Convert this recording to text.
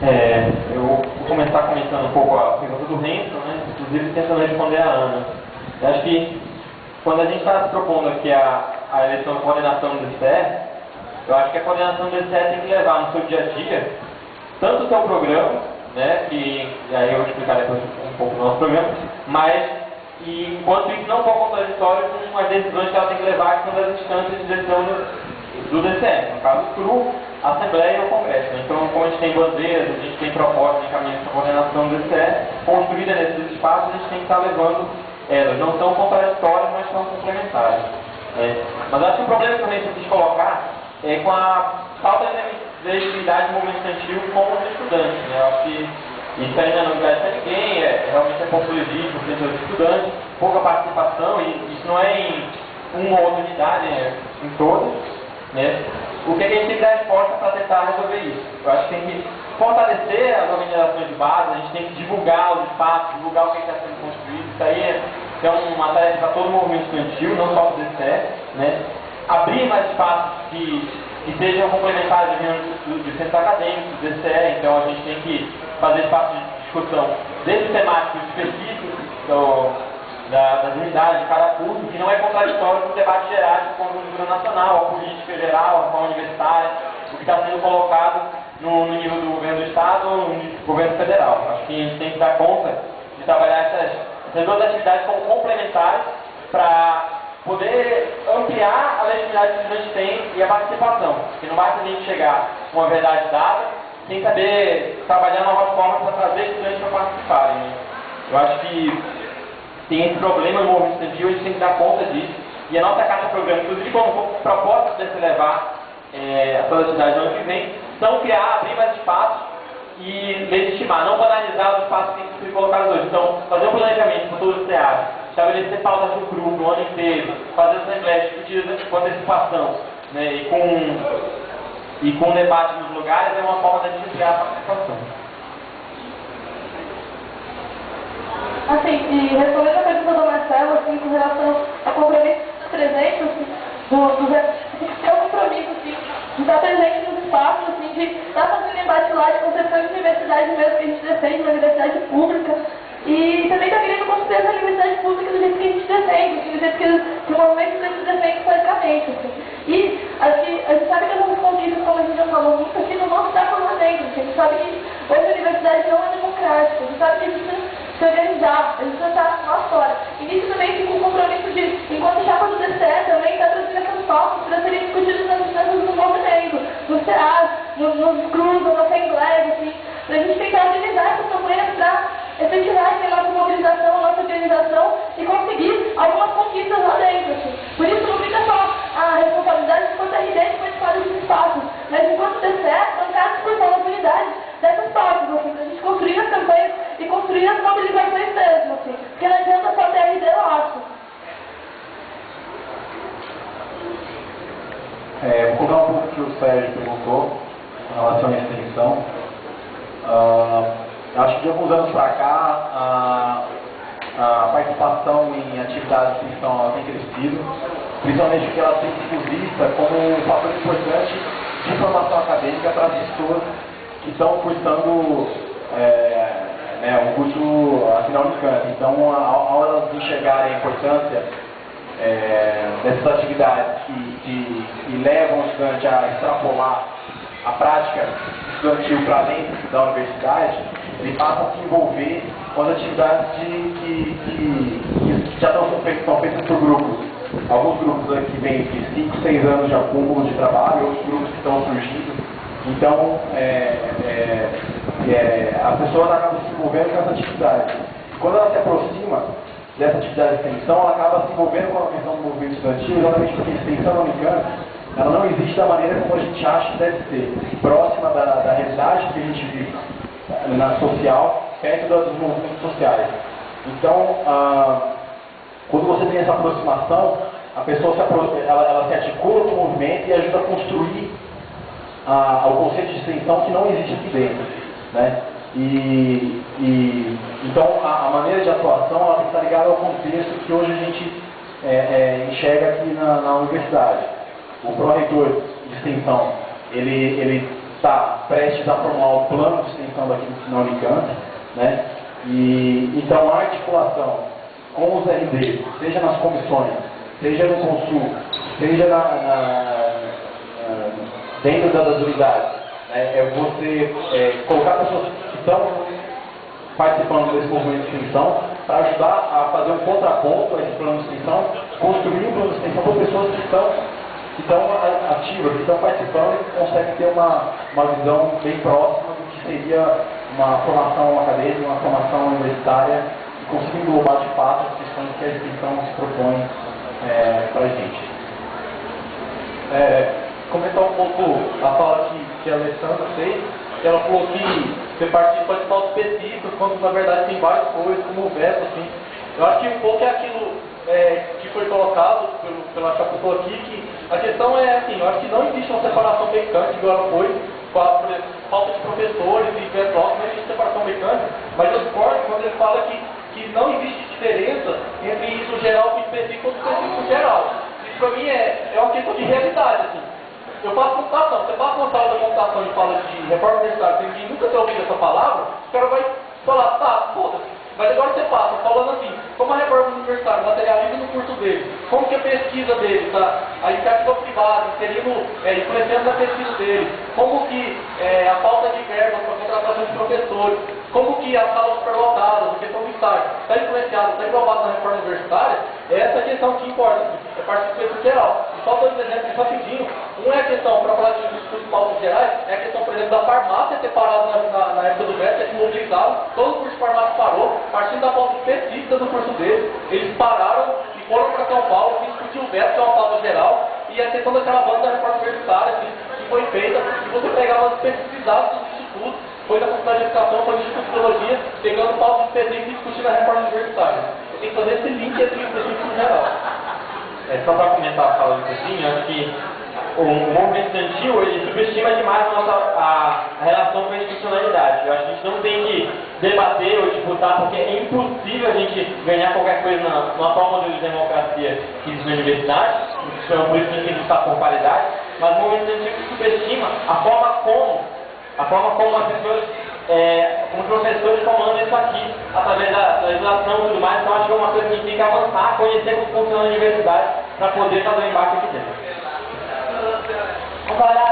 Eu vou começar comentando um pouco a pergunta do Renzo, né? Inclusive tentando responder a Ana. Eu acho que quando a gente está se propondo aqui a eleição de coordenação do DCE, eu acho que a coordenação do DCE tem que levar no seu dia a dia tanto o seu programa, né? E aí eu vou explicar depois um pouco do nosso programa, mas enquanto isso não for contraditório com as decisões que ela tem que levar, que são das instâncias de decisão do DCE, no caso o CRU, a Assembleia e o Congresso. Então, como a gente tem bandeiras, a gente tem propostas de encaminhamento para coordenação do DCE, construída nesses espaços, a gente tem que estar levando elas. Não são contraditórias, mas são complementares. Mas acho que o problema que eu também quis colocar é com a falta de legitimidade do movimento estudantil como os estudantes. Né? Eu acho que isso ainda não é para ninguém, realmente é populismo dentro dos estudantes, pouca participação, e isso não é em uma ou outra unidade, em todas. Né? O que a gente tem que dar resposta para tentar resolver isso? Eu acho que tem que fortalecer as organizações de base, a gente tem que divulgar os espaços, divulgar o que está sendo construído. Isso aí é uma tarefa para todo o movimento estudantil, não só para o DCE. Né? Abrir mais espaços que sejam complementares de centros acadêmicos, do DCE, então a gente tem que fazer espaços de discussão, desde temáticos específicos das unidades de cada curso, que não é contraditório com o debate geral com a conjuntura nacional, a política geral, a forma universitária, o que está sendo colocado no nível do governo do Estado, no governo federal. Acho que a gente tem que dar conta de trabalhar essas duas atividades como complementares para poder ampliar a legitimidade que a gente tem e a participação. Porque não basta a gente chegar com uma verdade dada, sem saber trabalhar novas formas para trazer estudantes para participarem. Né? Eu acho que tem esse problema no movimento estudantil, a gente tem que dar conta disso. E a nossa Caixa Programa, inclusive como propósito de se levar a toda a atividade do ano que vem, são abrir mais espaços e legitimar, não banalizar os espaços que têm que ser colocados hoje. Então, fazer um planejamento para todos os teatros, estabelecer pautas do CRU no ano inteiro, fazer assembleias discutidas com antecipação, né, e com debate nos lugares, é uma forma de a gente criar a participação. Assim, e respondendo a pergunta do Marcelo, assim, com relação ao compromisso presente, assim, tem que ter um compromisso, assim, de estar presente nos espaços, assim, de estar fazendo embate lá de concepção de universidade mesmo que a gente defende, uma universidade pública, e também está querendo construir essa universidade pública do jeito que a gente defende, assim, do jeito que o movimento a gente defende historicamente, assim. E acho que a gente sabe que essas conquistas, como a gente já falou muito aqui, não vão estar por lá dentro, a gente sabe que hoje a universidade não é democrática, a gente sabe que a gente se organizar, a gente não está lá fora. E nisso também fica um compromisso de, enquanto chapa do DCE, também está trazendo essas pautas para serem discutidas nas instâncias do movimento, nos CEAs, nos CRUs, nas assembleias, assim, para a gente tentar utilizar esses problemas para efetivar a nossa mobilização, a nossa organização e conseguir algumas conquistas lá dentro. Assim. Por isso não fica só a responsabilidade de enquanto RD de participar dos espaços, mas enquanto DCE, bancar a discussão das unidades dessas pautas, assim, para a gente construir as campanhas e construir as mobilizações mesmo, assim, porque não adianta só ter RD, eu acho. Vou colocar um pouco o que o Sérgio perguntou em relação à extensão. Acho que de alguns anos para cá, a participação em atividades de extensão tem crescido, principalmente porque ela tem sido vista como um fator importante de formação acadêmica para as pessoas que estão cursando um curso aqui na Unicamp. Então, ao elas enxergarem a importância dessas atividades que levam o estudante a extrapolar a prática estudantil para dentro da universidade, ele passa a se envolver com as atividades que já estão feitas por grupos. Alguns grupos aqui vêm de 5, 6 anos de acúmulo de trabalho, outros grupos que estão surgindo. Então, as pessoas acabam se envolvendo com essa atividade. Quando ela se aproxima dessa atividade de extensão, ela acaba se envolvendo com a questão do movimento estudantil, exatamente porque a extensão da Unicamp, ela não existe da maneira como a gente acha que deve ser, próxima da realidade que a gente vive na social, perto dos movimentos sociais. Então, quando você tem essa aproximação, a pessoa ela se articula com o movimento e ajuda a construir o conceito de extensão que não existe aqui dentro. Né? Então, a maneira de atuação ela tem que estar ligada ao contexto que hoje a gente enxerga aqui na universidade. O pró-reitor de extensão, ele está prestes a formar o plano de extensão daqui na Unicamp, né? Então a articulação com os RDs, seja nas comissões, seja no Consul, seja dentro das unidades, né? É você colocar pessoas que estão participando desse movimento de extensão para ajudar a fazer um contraponto a esse plano de extensão, construir um plano de extensão para pessoas que estão ativas, que estão participando e que conseguem ter uma visão bem próxima do que seria uma formação acadêmica, uma formação universitária, e conseguir englobar de fato as questões que a extensão se propõe para a gente. Comentar um pouco a fala que a Alessandra fez. Ela falou que você participa de pautas específicas, quando na verdade tem várias coisas, como o veto, assim. Eu acho que um pouco é aquilo que foi colocado pela pessoa aqui, que a questão é assim, eu acho que não existe uma separação mecânica, igual ela foi, por exemplo, falta de professores e veto, não existe separação mecânica, mas eu discordo quando ele fala que não existe diferença entre isso geral e específico ou específico geral. Isso para mim é uma questão de realidade, assim. Eu faço computação, você passa uma sala da computação e fala de reforma universitária, sem ninguém nunca ter ouvido essa palavra, o cara vai falar, tá, foda-se. Mas agora você passa falando assim, como a reforma universitária materializa no curso dele, como que a pesquisa dele, tá? A iniciativa privada, influenciando na pesquisa dele, como que a falta de verbas para contratação de professores, como que as salas superlotadas, a questão do estágio, está influenciada, está englobada na reforma universitária, é essa questão que importa, é parte do peso geral. E só dois exemplos rapidinho. Um é a questão, para falar de estudos pautas gerais, é a questão, por exemplo, da farmácia ter parado na época do veto, ter se mobilizado, todo o curso de farmácia parou, partindo da pauta específica do curso deles, eles pararam e foram para São Paulo, discutir o veto, que é uma pauta geral, e a questão daquela banda da reforma universitária, que foi feita, e você pegava as especificidades dos institutos, foi da Faculdade de Educação, foi do Instituto de Biologia, pegando pautas específicas e discutindo a reforma universitária. Você tem que fazer esse link entre o específico e o geral. Só para comentar a fala do Coutinho, acho que o movimento estudantil ele subestima demais a relação com a institucionalidade. Eu acho que a gente não tem que debater ou disputar, porque é impossível a gente ganhar qualquer coisa numa forma de democracia que existe na universidade, isso é por isso que a gente tem que lutar por qualidade, mas o movimento estudantil subestima a forma como as pessoas, como professores comandam isso aqui, através da legislação e tudo mais. Então acho que é uma coisa que a gente tem que avançar, conhecer como funciona a universidade, para poder fazer o embate aqui dentro. Agora,